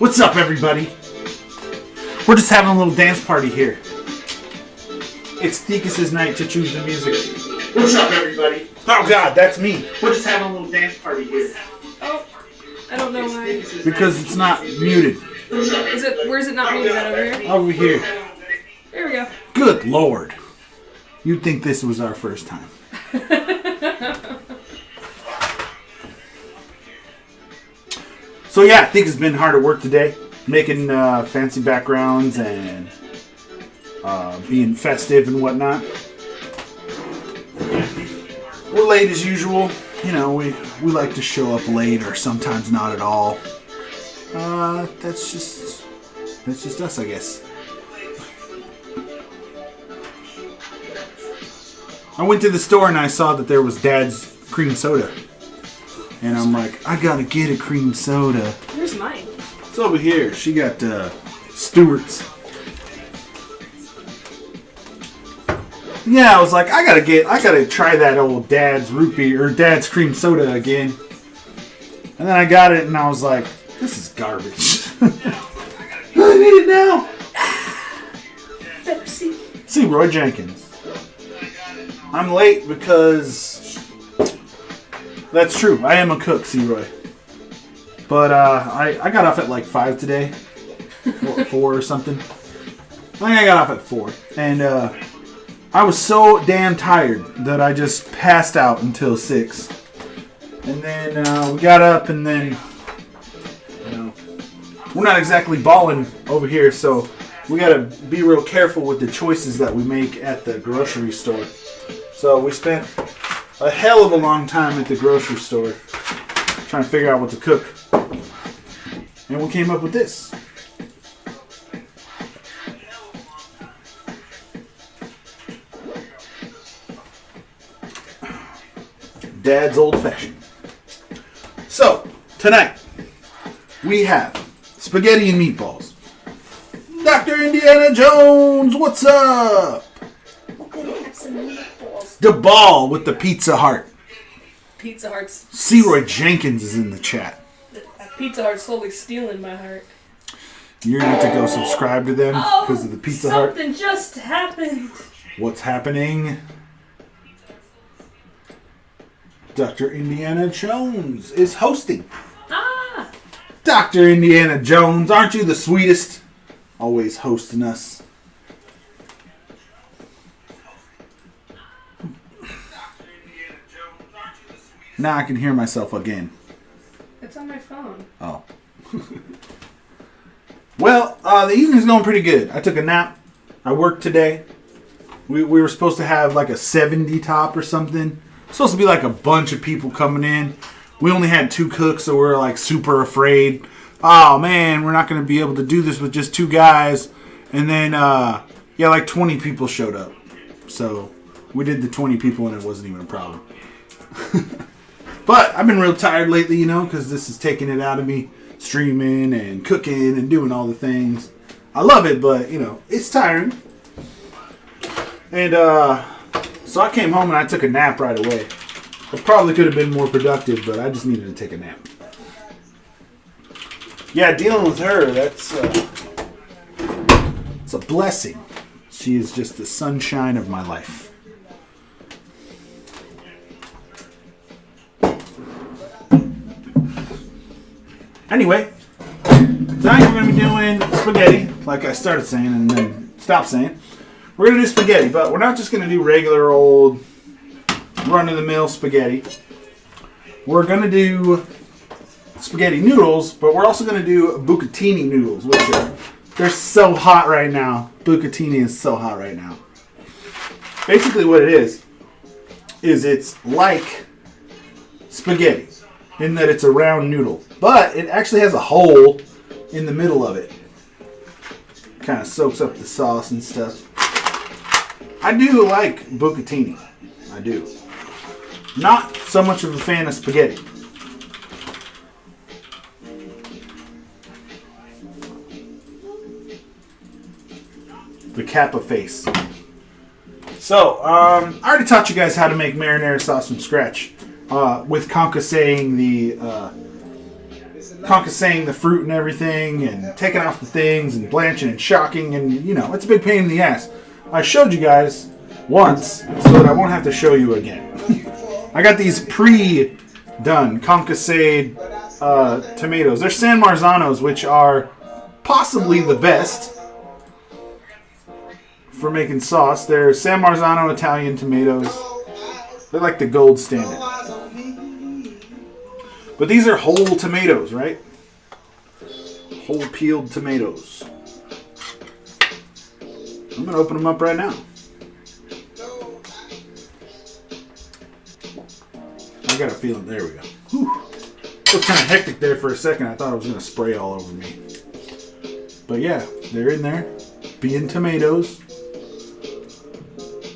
What's up, everybody? We're just having a little dance party here. It's Thekus' night to choose the music. What's up, everybody? Oh God, that's me. We're just having a little dance party here. Oh, I don't know why. Because it's not muted. Is it? Where's it not muted at over here? Over here. There we go. Good Lord. You'd think this was our first time. So yeah, I think it's been hard at work today. Making fancy backgrounds and being festive and whatnot. We're late as usual. You know, we like to show up late or sometimes not at all. That's just us, I guess. I went to the store and I saw that there was Dad's cream soda. And I'm like, I gotta get a cream soda. Where's mine? It's over here. She got Stewart's. Yeah, I was like, I gotta try that old Dad's root beer or Dad's cream soda again. And then I got it and I was like, this is garbage. I need it now. Pepsi. See, Roy Jenkins. I'm late because that's true. I am a cook, C-Roy. But I got off at like 5 today. 4 or something. I think I got off at 4. And I was so damn tired that I just passed out until 6. And then we got up and then, you know, we're not exactly balling over here, so we got to be real careful with the choices that we make at the grocery store. So we spent a hell of a long time at the grocery store trying to figure out what to cook. And we came up with this. Dad's Old Fashioned. So, tonight, we have spaghetti and meatballs. Dr. Indiana Jones, what's up? The ball with the Pizza Heart. Pizza Heart's... C-Roy Jenkins is in the chat. Pizza Heart's slowly stealing my heart. You're going to have to go subscribe to them because of the Pizza Heart. Something just happened. What's happening? Dr. Indiana Jones is hosting. Ah! Dr. Indiana Jones, aren't you the sweetest? Always hosting us. Now I can hear myself again. It's on my phone. Oh. Well, the evening's going pretty good. I took a nap. I worked today. We were supposed to have like a 70 top or something. Supposed to be like a bunch of people coming in. We only had 2 cooks, so we're like super afraid. Oh man, we're not going to be able to do this with just 2 guys. And then, yeah, like 20 people showed up. So we did the 20 people and it wasn't even a problem. But I've been real tired lately, you know, because this is taking it out of me. Streaming and cooking and doing all the things. I love it, but, you know, it's tiring. And, so I came home and I took a nap right away. I probably could have been more productive, but I just needed to take a nap. Yeah, dealing with her, it's a blessing. She is just the sunshine of my life. Anyway, tonight we're going to be doing spaghetti, like I started saying and then stopped saying. We're going to do spaghetti, but we're not just going to do regular old run-of-the-mill spaghetti. We're going to do spaghetti noodles, but we're also going to do bucatini noodles, which they're so hot right now. Bucatini is so hot right now. Basically what it is it's like spaghetti in that it's a round noodle, but it actually has a hole in the middle of it. Kind of soaks up the sauce and stuff. I do like bucatini. I do. Not so much of a fan of spaghetti. The Kappa face. So, I already taught you guys how to make marinara sauce from scratch. With Conca saying the concassing the fruit and everything and taking off the things and blanching and shocking, and you know, it's a big pain in the ass. I showed you guys once so that I won't have to show you again. I got these pre-done concassed tomatoes. They're San Marzanos, which are possibly the best for making sauce. They're San Marzano Italian tomatoes. They're like the gold standard. But these are whole tomatoes, right? Whole peeled tomatoes. I'm going to open them up right now. I got a feeling. There we go. Whew. It was kind of hectic there for a second. I thought it was going to spray all over me. But yeah, they're in there. Being tomatoes.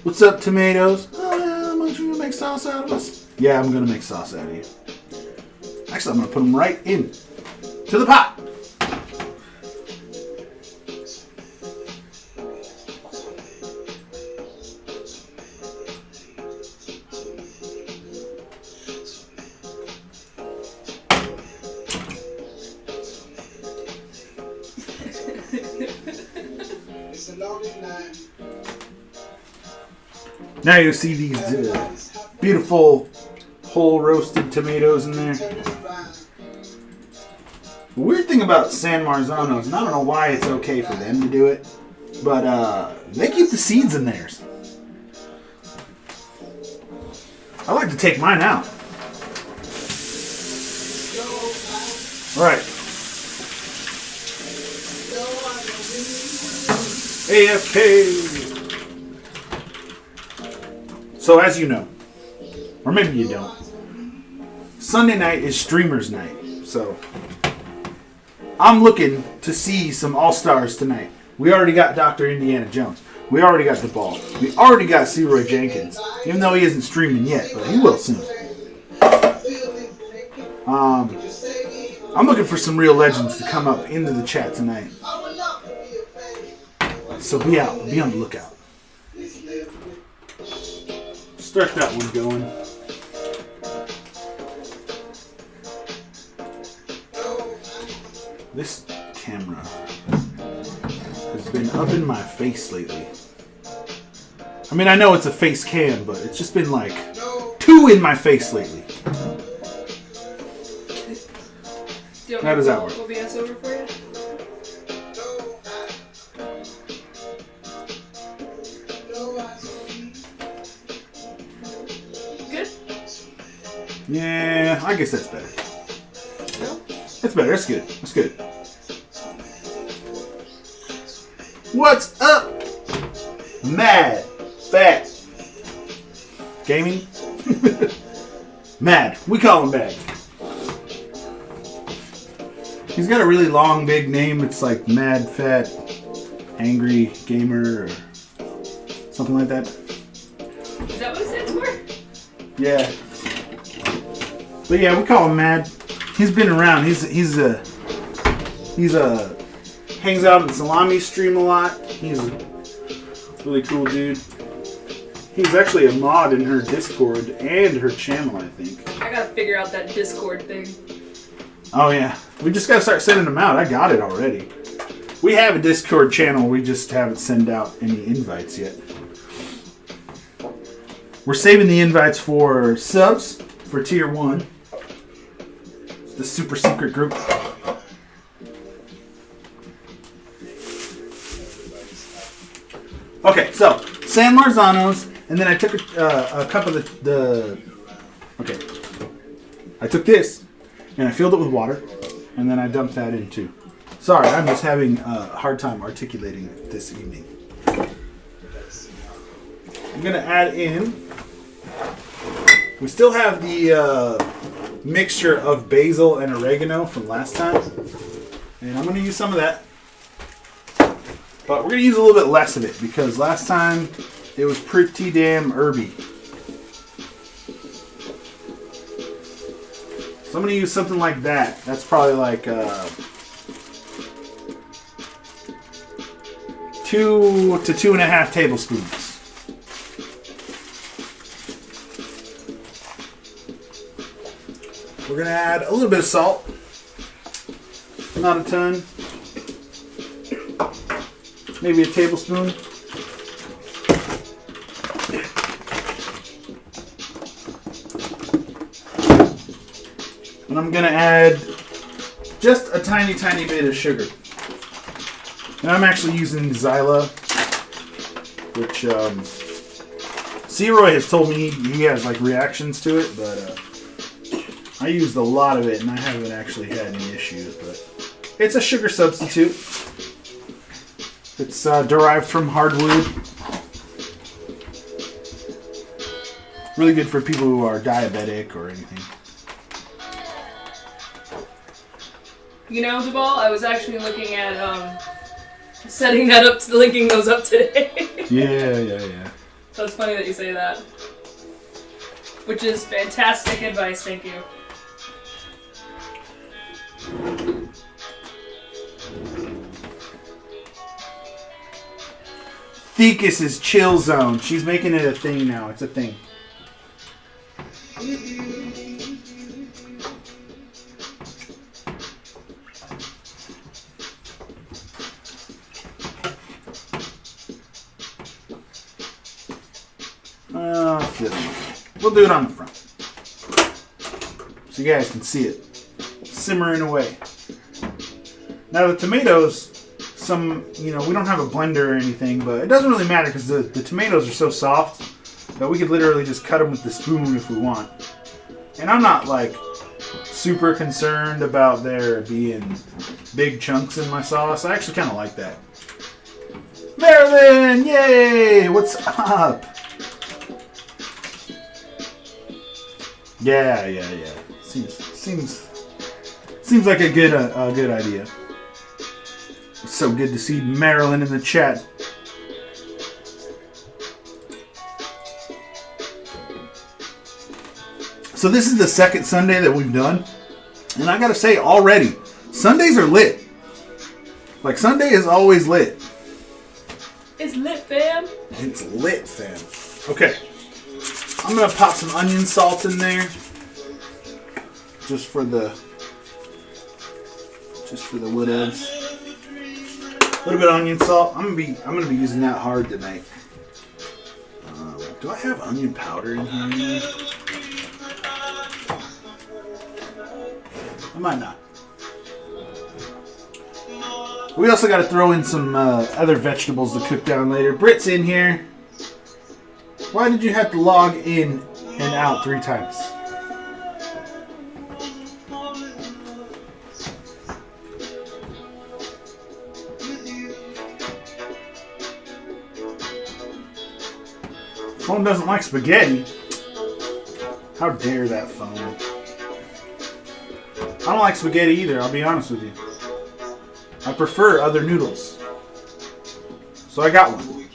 What's up, tomatoes? Oh, I'm going to make sauce out of us. Yeah, I'm going to make sauce out of you. Actually, I'm going to put them right in to the pot. Now you see these beautiful whole roasted tomatoes in there. The weird thing about San Marzanos, and I don't know why it's okay for them to do it, but they keep the seeds in theirs. I like to take mine out. Alright. AFK. So as you know, or maybe you don't, Sunday night is streamers night. So I'm looking to see some all-stars tonight. We already got Dr. Indiana Jones. We already got the ball. We already got C-Roy Jenkins, even though he isn't streaming yet, but he will soon. I'm looking for some real legends to come up into the chat tonight. So be out. Be on the lookout. Start that one going. This camera has been up in my face lately. I mean, I know it's a face cam, but it's just been like too in my face lately. How does that work? OBS over for you? Good? Yeah, I guess that's better. No? That's better. That's good. That's good. What's up? Mad Fat Gaming? Mad. We call him Mad. He's got a really long, big name. It's like Mad Fat Angry Gamer or something like that. Is that what it stands for? Yeah. But yeah, we call him Mad. He's been around. He's hangs out in Salami stream a lot. He's a really cool dude. He's actually a mod in her Discord and her channel, I think. I gotta figure out that Discord thing. Oh yeah. We just gotta start sending them out. I got it already. We have a Discord channel. We just haven't sent out any invites yet. We're saving the invites for subs for tier 1. It's the super secret group. Okay, so San Marzanos, and then I took a cup of the. Okay, I took this and I filled it with water, and then I dumped that in too. Sorry, I'm just having a hard time articulating this evening. I'm gonna add in. We still have the mixture of basil and oregano from last time, and I'm gonna use some of that. But we're going to use a little bit less of it because last time it was pretty damn herby. So I'm going to use something like that. That's probably like 2 to 2.5 tablespoons. We're going to add a little bit of salt. Not a ton. Maybe a tablespoon. And I'm going to add just a tiny, tiny bit of sugar. And I'm actually using Zyla, which C-Roy has told me he has like reactions to it, but I used a lot of it and I haven't actually had any issues. But it's a sugar substitute. It's derived from hardwood. Really good for people who are diabetic or anything. You know, Duvall, I was actually looking at setting that up, linking those up today. Yeah. So it's funny that you say that. Which is fantastic advice, thank you. Thekis's chill zone. She's making it a thing now. It's a thing. We'll do it on the front, so you guys can see it simmering away. Now the tomatoes, we don't have a blender or anything, but it doesn't really matter because the tomatoes are so soft that we could literally just cut them with the spoon if we want. And I'm not like super concerned about there being big chunks in my sauce. I actually kind of like that. Marilyn, yay! What's up? Yeah. Seems like a good idea. It's so good to see Marilyn in the chat. So this is the second Sunday that we've done, and I gotta say already, Sundays are lit. Like Sunday is always lit. It's lit, fam. It's lit, fam. Okay. I'm going to pop some onion salt in there. Just for the whatevs. A little bit of onion salt. I'm gonna be using that hard tonight. Do I have onion powder in here? I might not. We also got to throw in some other vegetables to cook down later. Britt's in here. Why did you have to log in and out 3 times? Phone doesn't like spaghetti. How dare that phone? I don't like spaghetti either, I'll be honest with you. I prefer other noodles. So I got one.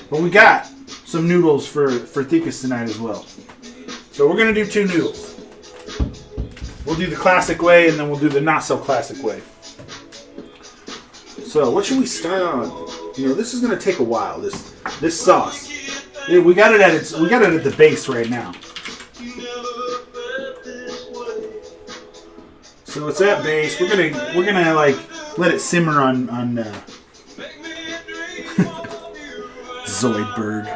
But we got some noodles for Thekis tonight as well. So we're going to do 2 noodles. We'll do the classic way and then we'll do the not so classic way. So what should we start on? You know, this is going to take a while, this sauce. Yeah, we got it at the base right now. So it's at base. We're gonna like let it simmer on Zoidberg.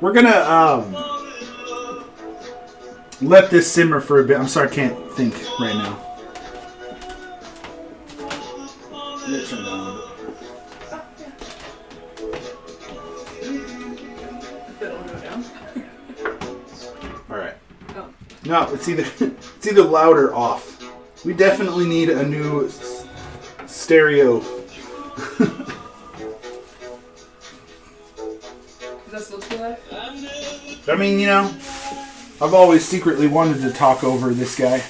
We're gonna let this simmer for a bit. I'm sorry, I can't think right now. Let's turn down a little bit. All right. No, it's either loud or off. We definitely need a new stereo. Is that still too loud? I mean, you know, I've always secretly wanted to talk over this guy.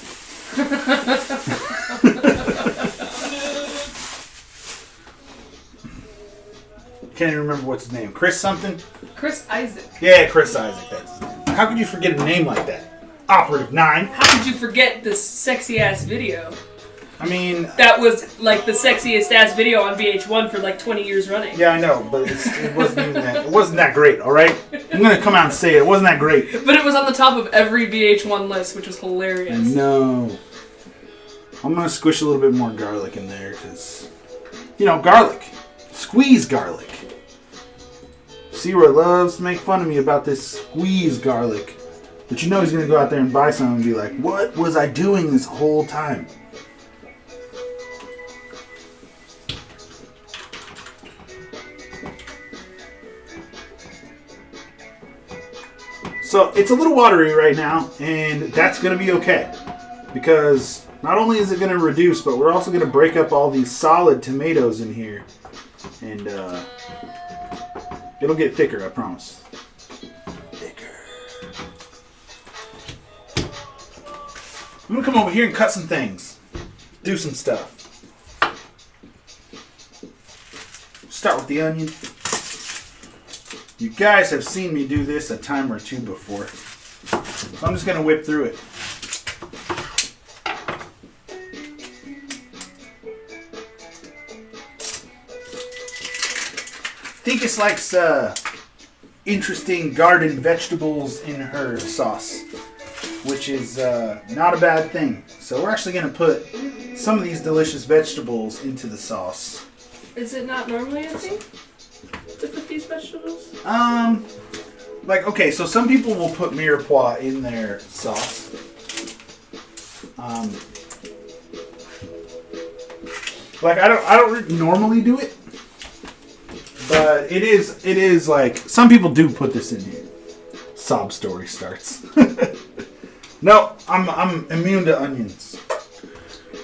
Can't even remember what's his name. Chris something? Chris Isaac. Yeah, Chris Isaac. That's his name. How could you forget a name like that? Operative 9. How could you forget this sexy ass video? I mean, that was like the sexiest ass video on VH1 for like 20 years running. Yeah, I know, but it wasn't even that. It wasn't that great. All right, I'm gonna come out and say it. It wasn't that great. But it was on the top of every VH1 list, which was hilarious. No. I'm going to squish a little bit more garlic in there because, garlic. Squeeze garlic. Sierra loves to make fun of me about this squeeze garlic. But he's going to go out there and buy some and be like, what was I doing this whole time? So it's a little watery right now, and that's going to be okay. Because not only is it going to reduce, but we're also going to break up all these solid tomatoes in here. And it'll get thicker, I promise. I'm going to come over here and cut some things. Do some stuff. Start with the onion. You guys have seen me do this a time or two before. So I'm just going to whip through it. Thekus likes interesting garden vegetables in her sauce, which is not a bad thing. So we're actually going to put some of these delicious vegetables into the sauce. Is it not normally a thing to put these vegetables? Okay, so some people will put mirepoix in their sauce. I don't normally do it, but it is like some people do put this in here. Sob story starts. No, I'm immune to onions.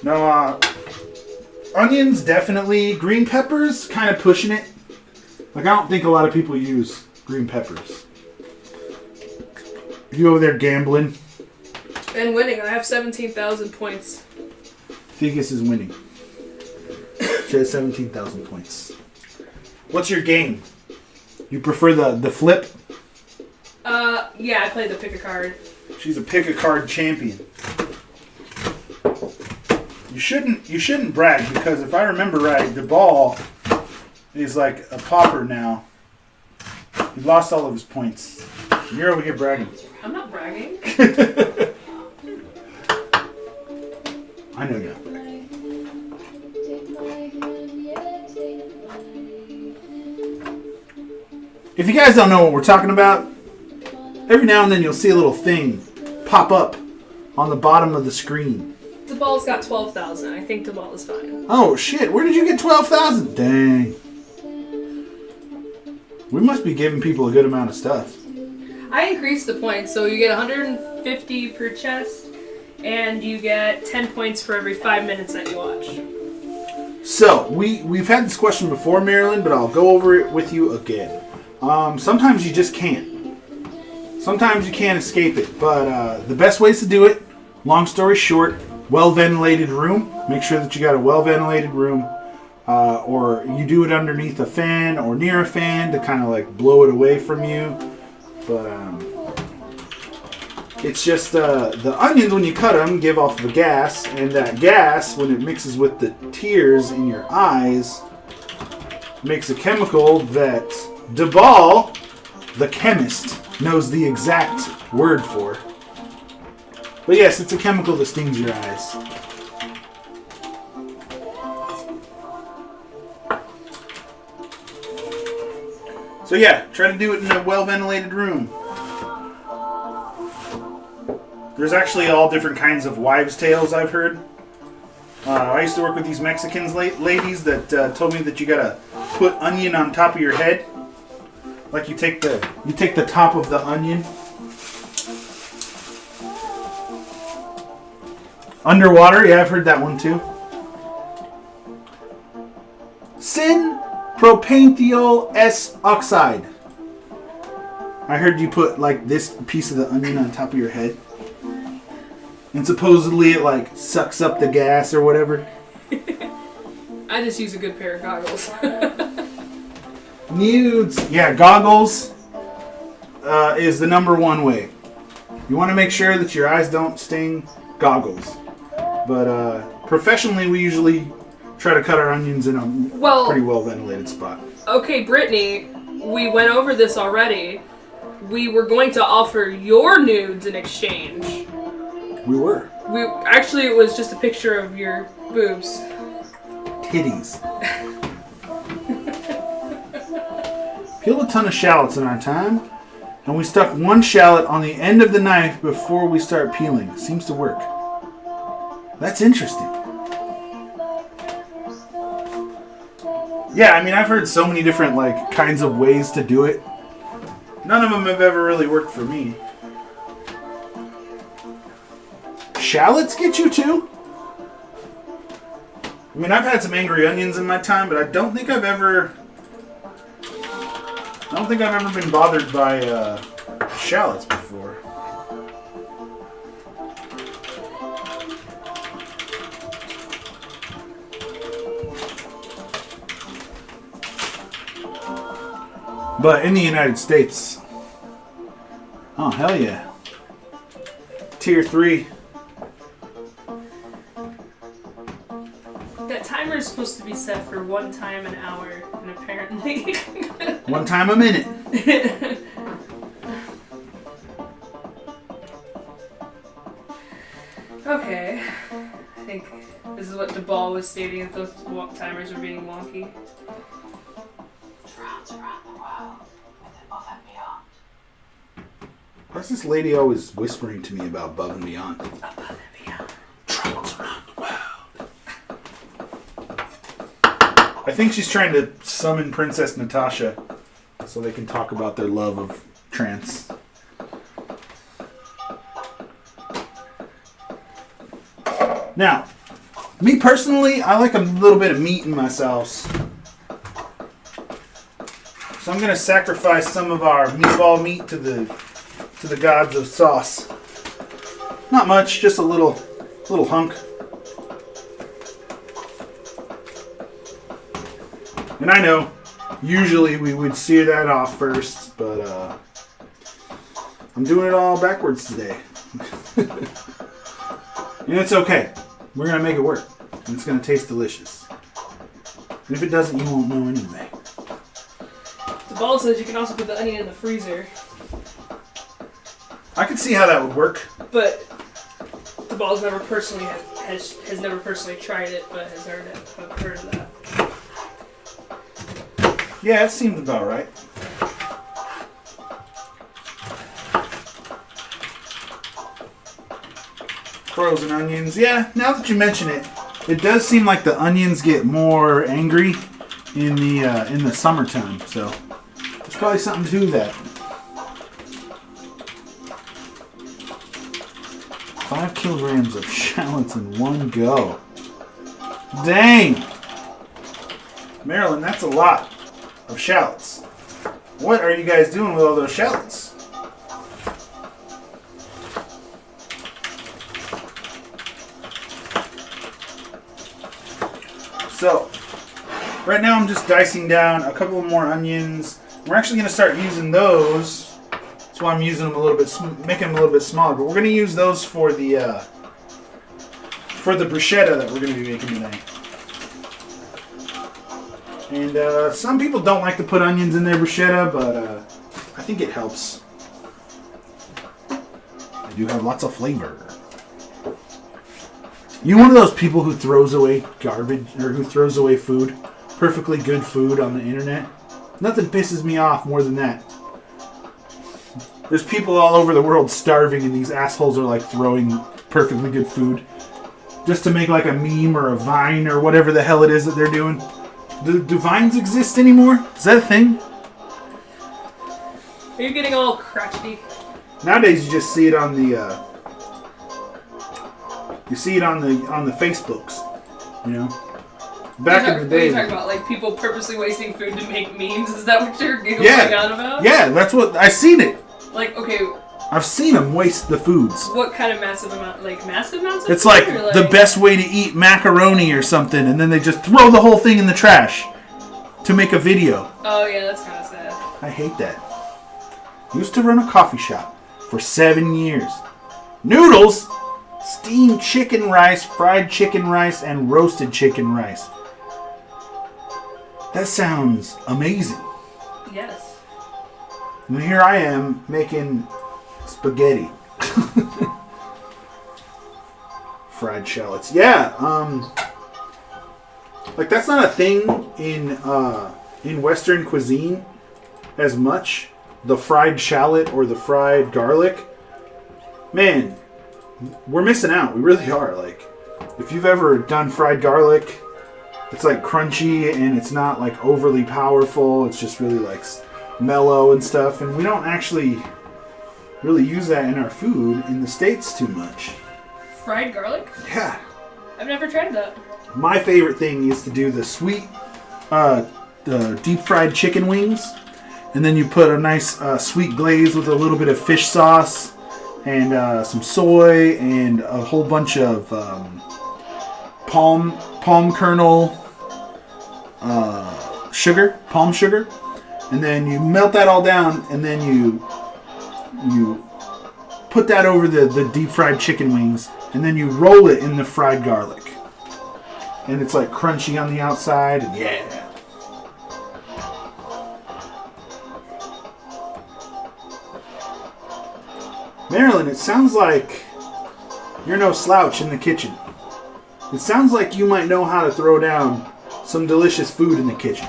No, onions definitely. Green peppers, kind of pushing it. I don't think a lot of people use green peppers. You over there gambling? And winning. I have 17,000 points. Thekus is winning. She has 17,000 points. What's your game? You prefer the flip? Yeah, I play the pick a card. She's a pick a card champion. You shouldn't brag, because if I remember right, the ball is like a pauper now. He lost all of his points. You're over here bragging. I'm not bragging. I know you're not bragging. If you guys don't know what we're talking about, every now and then you'll see a little thing pop up on the bottom of the screen. The ball's got 12,000. I think the ball is fine. Oh shit, where did you get 12,000? Dang. We must be giving people a good amount of stuff. I increased the points, so you get 150 per chest, and you get 10 points for every 5 minutes that you watch. So, we've had this question before, Marilyn, but I'll go over it with you again. Sometimes you just can't. Sometimes you can't escape it, but the best ways to do it, long story short, well-ventilated room. Make sure that you got a well-ventilated room, or you do it underneath a fan or near a fan to kind of like blow it away from you. But it's just the onions, when you cut them, give off the gas, and that gas, when it mixes with the tears in your eyes, makes a chemical that Dubal, the chemist, knows the exact word for. But yes, it's a chemical that stings your eyes. So yeah, try to do it in a well-ventilated room. There's actually all different kinds of wives' tales I've heard. I used to work with these Mexicans ladies that told me that you gotta put onion on top of your head. Like you take the top of the onion. Underwater, yeah, I've heard that one too. Sin propantheol S oxide. I heard you put like this piece of the onion on top of your head. And supposedly it like sucks up the gas or whatever. I just use a good pair of goggles. Nudes. Yeah, goggles is the number one way. You want to make sure that your eyes don't sting, goggles. But professionally, we usually try to cut our onions in a pretty well-ventilated spot. Okay, Brittany, we went over this already. We were going to offer your nudes in exchange. We were. Actually, it was just a picture of your boobs. Titties. Peeled a ton of shallots in our time, and we stuck one shallot on the end of the knife before we start peeling. Seems to work. That's interesting. Yeah, I mean, I've heard so many different kinds of ways to do it. None of them have ever really worked for me. Shallots get you too? I mean, I've had some angry onions in my time, but I don't think I've ever been bothered by shallots before. But in the United States, oh hell yeah, Tier 3. That timer is supposed to be set for 1 time an hour, and apparently 1 time a minute. Okay, I think this is what DeBall was stating, that those timers are being wonky. Around the world, with above and beyond. Why's this lady always whispering to me about above and beyond? Above and beyond. Travels around the world. I think she's trying to summon Princess Natasha so they can talk about their love of trance. Now, me personally, I like a little bit of meat in my sauce. So I'm going to sacrifice some of our meatball meat to the gods of sauce. Not much, just a little hunk. And I know, usually we would sear that off first, but I'm doing it all backwards today. And it's okay. We're going to make it work. And it's going to taste delicious. And if it doesn't, you won't know anyway. DeBall says you can also put the onion in the freezer. I can see how that would work. But DeBall's never personally has never personally tried it, but has heard of that. Yeah, it seems about right. Frozen onions. Yeah, now that you mention it, it does seem like the onions get more angry in the summertime. So there's probably something to that. 5 kilograms of shallots in one go. Dang! Marilyn, that's a lot of shallots. What are you guys doing with all those shallots? So, right now I'm just dicing down a couple more onions. We're actually going to start using those. That's why I'm using them a little bit, making them a little bit smaller. But we're going to use those for the bruschetta that we're going to be making today. And some people don't like to put onions in their bruschetta, but I think it helps. They do have lots of flavor. You one of those people who throws away garbage, or who throws away food, perfectly good food on the internet? Nothing pisses me off more than that. There's people all over the world starving, and these assholes are like throwing perfectly good food just to make like a meme or a vine or whatever the hell it is that they're doing. Do vines exist anymore? Is that a thing? Are you getting all crotchety? Nowadays, you just see it on the on the Facebooks, you know. Back in the day, what are you talking about? Like people purposely wasting food to make memes? Is that what you're giggling out about? Yeah, that's what I seen it. Like, okay, I've seen them waste the foods. what kind of massive amount? Like massive amounts of It's food? like Or the best way to eat macaroni or something, and then they just throw the whole thing in the trash to make a video. Oh yeah, that's kind of sad. I hate that. Used to run a coffee shop for 7 years. Noodles, steamed chicken rice, fried chicken rice, and roasted chicken rice. That sounds amazing. Yes. And here I am making spaghetti. fried shallots. Yeah, like that's not a thing in Western cuisine as much. The fried shallot or the fried garlic. Man, we're missing out. We really are. Like, if you've ever done fried garlic, it's like crunchy and it's not like overly powerful. It's just really like mellow and stuff. And we don't actually really use that in our food in the States too much. Fried garlic? Yeah. I've never tried that. My favorite thing is to do the sweet, the deep fried chicken wings. And then you put a nice sweet glaze with a little bit of fish sauce and some soy and a whole bunch of palm kernel sugar, palm sugar. And then you melt that all down and then you put that over the deep fried chicken wings and then you roll it in the fried garlic. And it's like crunchy on the outside and yeah. Marilyn, it sounds like you're no slouch in the kitchen. It sounds like you might know how to throw down some delicious food in the kitchen.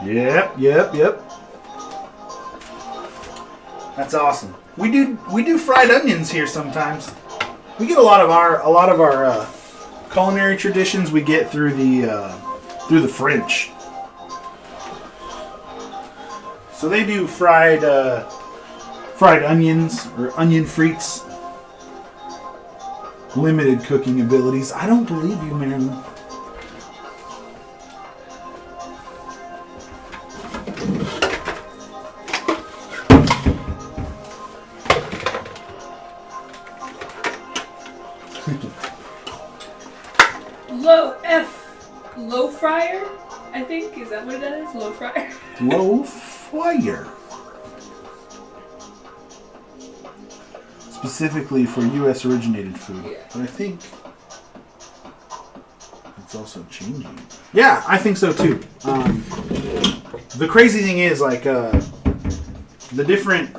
Yep. That's awesome. We do fried onions here sometimes. We get a lot of our culinary traditions we get through the French. So they do fried onions or onion frites. Limited cooking abilities. I don't believe you, Marilyn. Low fryer, I think. Is that what that is? Low fryer. Low fryer. Specifically for U.S. originated food. Yeah. But I think it's also changing. Yeah, I think so too. The crazy thing is like the different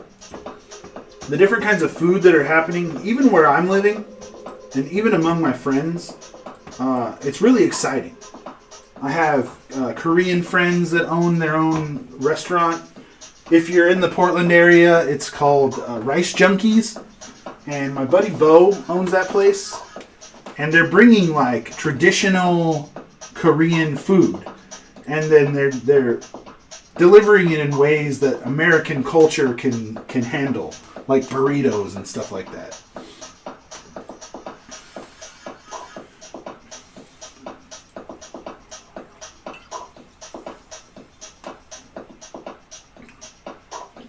kinds of food that are happening, even where I'm living, and even among my friends. It's really exciting. I have Korean friends that own their own restaurant. If you're in the Portland area, it's called Rice Junkies. And my buddy Bo owns that place. And they're bringing like traditional Korean food. And then they're delivering it in ways that American culture can handle. Like burritos and stuff like that.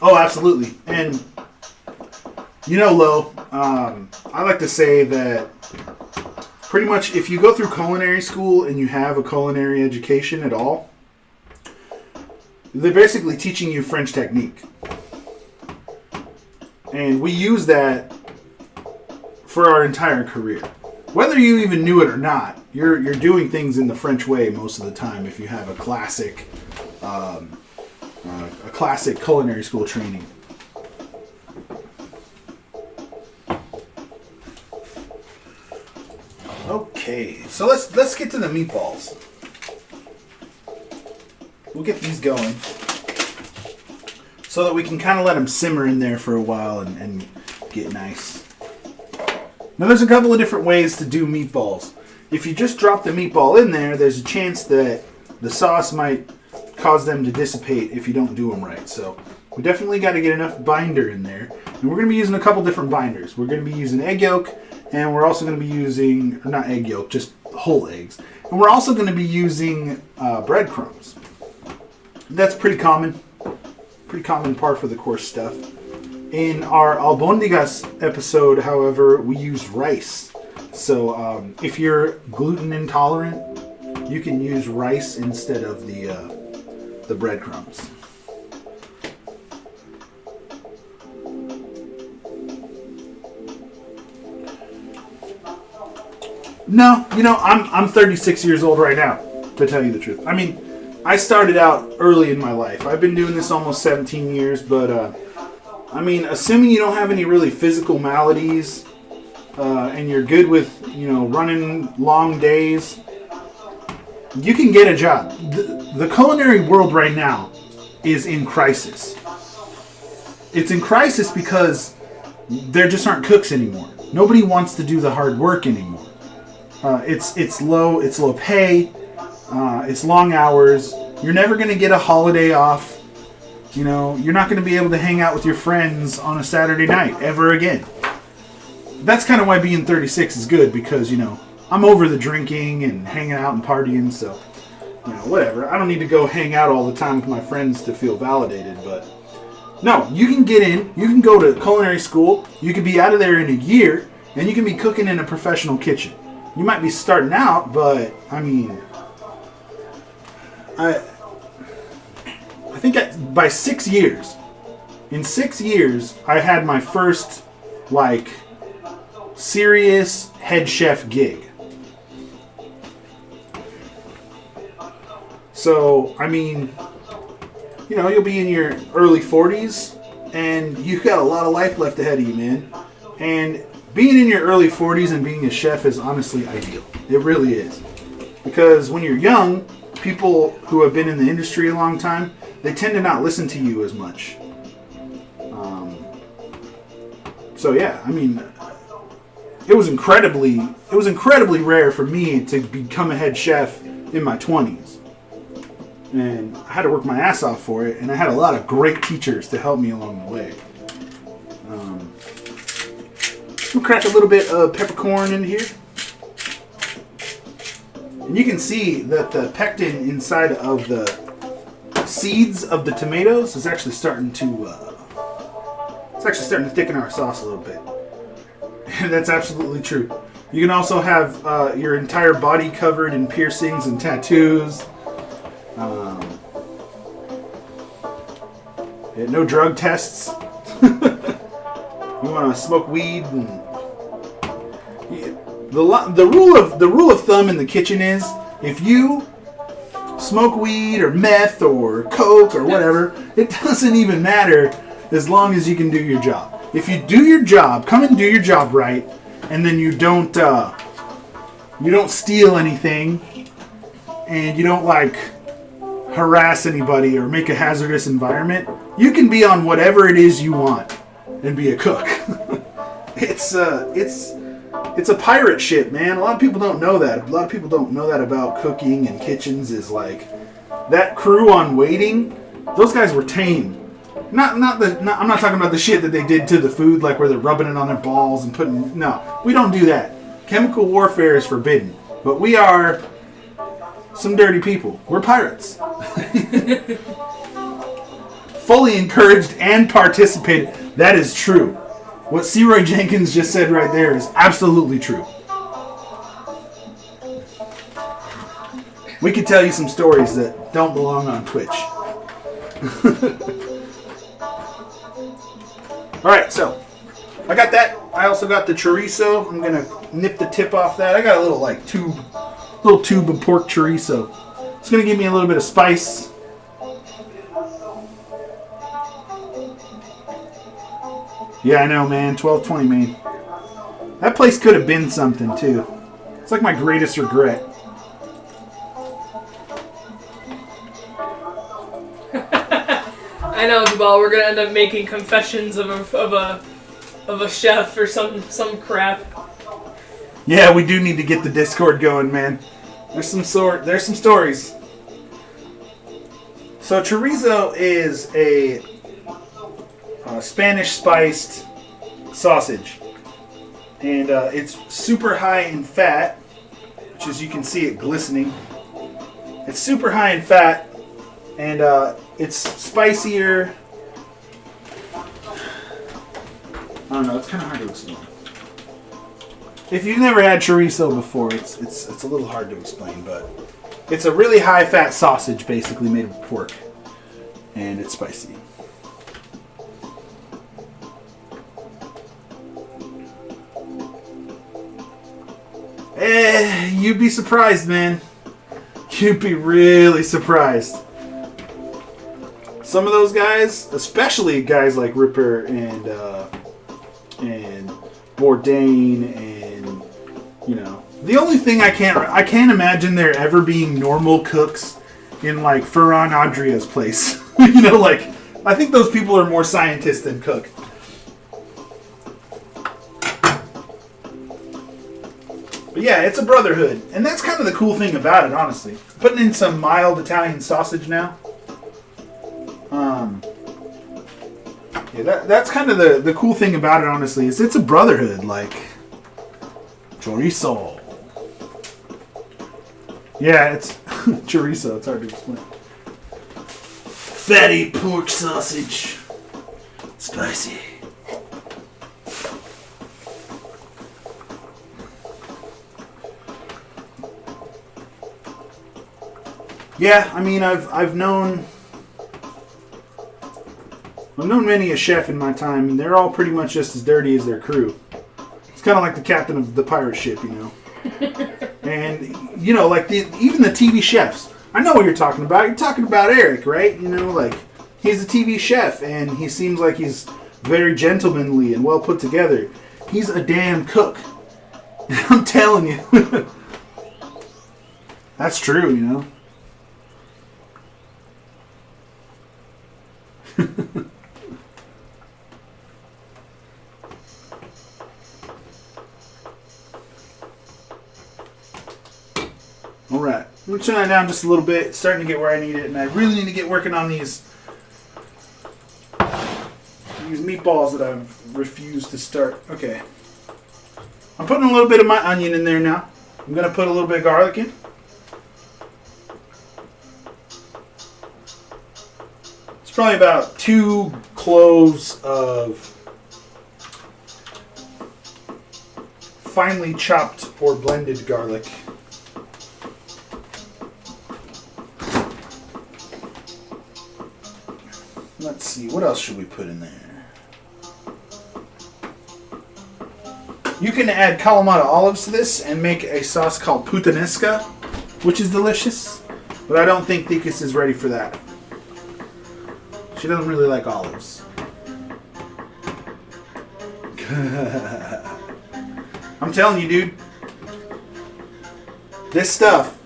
Oh, absolutely. And, you know, Lo, I like to say that pretty much if you go through culinary school and you have a culinary education at all, they're basically teaching you French technique. And we use that for our entire career. Whether you even knew it or not, you're doing things in the French way most of the time if you have a classic culinary school training. Okay, so let's get to the meatballs. We'll get these going so that we can kind of let them simmer in there for a while and get nice. Now there's a couple of different ways to do meatballs. If you just drop the meatball in there, there's a chance that the sauce might cause them to dissipate if you don't do them right. So we definitely got to get enough binder in there. And we're going to be using a couple different binders. We're going to be using egg yolk, and we're also going to be using, or not egg yolk, just whole eggs. And we're also going to be using breadcrumbs. That's pretty common par for the course stuff. In our albondigas episode, however, we use rice. So if you're gluten intolerant, you can use rice instead of the breadcrumbs. No, I'm 36 years old right now, to tell you the truth. I mean, I started out early in my life. I've been doing this almost 17 years, but I mean, assuming you don't have any really physical maladies, and you're good with, running long days, you can get a job. The culinary world right now is in crisis. It's in crisis because there just aren't cooks anymore. Nobody wants to do the hard work anymore. It's low pay. It's long hours. You're never going to get a holiday off. You're not going to be able to hang out with your friends on a Saturday night ever again. That's kind of why being 36 is good, because, I'm over the drinking and hanging out and partying, so, whatever. I don't need to go hang out all the time with my friends to feel validated, but no, you can get in, you can go to culinary school, you can be out of there in a year, and you can be cooking in a professional kitchen. You might be starting out, but, I mean, I think by 6 years, in 6 years, I had my first, serious head chef gig. So, I mean, you'll be in your early 40s, and you've got a lot of life left ahead of you, man. And being in your early 40s and being a chef is honestly ideal. It really is. Because when you're young, people who have been in the industry a long time, they tend to not listen to you as much. So yeah, I mean, it was incredibly rare for me to become a head chef in my 20s. And I had to work my ass off for it, and I had a lot of great teachers to help me along the way. We'll crack a little bit of peppercorn in here. And you can see that the pectin inside of the seeds of the tomatoes is actually starting to thicken our sauce a little bit. And that's absolutely true. You can also have your entire body covered in piercings and tattoos. No drug tests. You want to smoke weed, and the rule of thumb in the kitchen is, if you smoke weed or meth or coke or whatever, it doesn't even matter as long as you can do your job. If you do your job, come and do your job right, and then you don't steal anything, and you don't harass anybody or make a hazardous environment, you can be on whatever it is you want and be a cook. It's a pirate ship, man. A lot of people don't know that. A lot of people don't know that about cooking and kitchens. Is that crew on waiting. Those guys were tame. I'm not talking about the shit that they did to the food, where they're rubbing it on their balls and putting. No, we don't do that. Chemical warfare is forbidden. But we are some dirty people. We're pirates. Fully encouraged and participated. That is true. What C. Roy Jenkins just said right there is absolutely true. We could tell you some stories that don't belong on Twitch. Alright, so I got that. I also got the chorizo. I'm going to nip the tip off that. I got a little tube of pork chorizo. It's going to give me a little bit of spice. Yeah, I know, man. 1220, man. That place could have been something, too. It's my greatest regret. I know, Duval. We're gonna end up making confessions of a chef or some crap. Yeah, we do need to get the Discord going, man. There's some stories. So chorizo is a Spanish spiced sausage, and it's super high in fat, which, as you can see, it glistening. It's super high in fat, and it's spicier. I don't know. It's kind of hard to explain. If you've never had chorizo before, it's a little hard to explain, but it's a really high fat sausage, basically made of pork, and it's spicy. You'd be surprised, man. You'd be really surprised. Some of those guys, especially guys like Ripper and Bourdain and, you know, the only thing I can't imagine there ever being normal cooks in like Ferran Adria's place. You know, like, I think those people are more scientists than cook. But yeah, it's a brotherhood. And that's kind of the cool thing about it, honestly. Putting in some mild Italian sausage now. Yeah, that's kind of the cool thing about it, honestly, is it's a brotherhood. Like, chorizo. Yeah, it's chorizo. It's hard to explain. Fatty pork sausage. Spicy. Yeah, I mean, I've known many a chef in my time, and they're all pretty much just as dirty as their crew. It's kind of like the captain of the pirate ship, you know. And you know, like even the TV chefs. I know what you're talking about. You're talking about Eric, right? You know, like he's a TV chef, and he seems like he's very gentlemanly and well put together. He's a damn cook. I'm telling you. That's true, you know. Alright, I'm going to turn that down just a little bit. It's starting to get where I need it, and I really need to get working on these meatballs that I've refused to start. Okay. I'm putting a little bit of my onion in there now. I'm going to put a little bit of garlic in. It's probably about 2 cloves of finely chopped or blended garlic. Let's see, what else should we put in there? You can add Kalamata olives to this and make a sauce called puttanesca, which is delicious, but I don't think Thikas is ready for that. She doesn't really like olives. I'm telling you, dude, this stuff,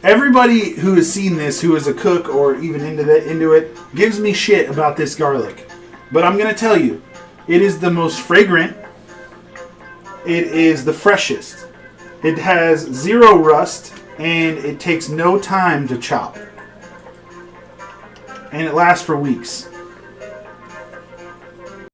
everybody who has seen this, who is a cook or even into it, gives me shit about this garlic. But I'm going to tell you, it is the most fragrant. It is the freshest. It has 0 rust, and it takes no time to chop. And it lasts for weeks.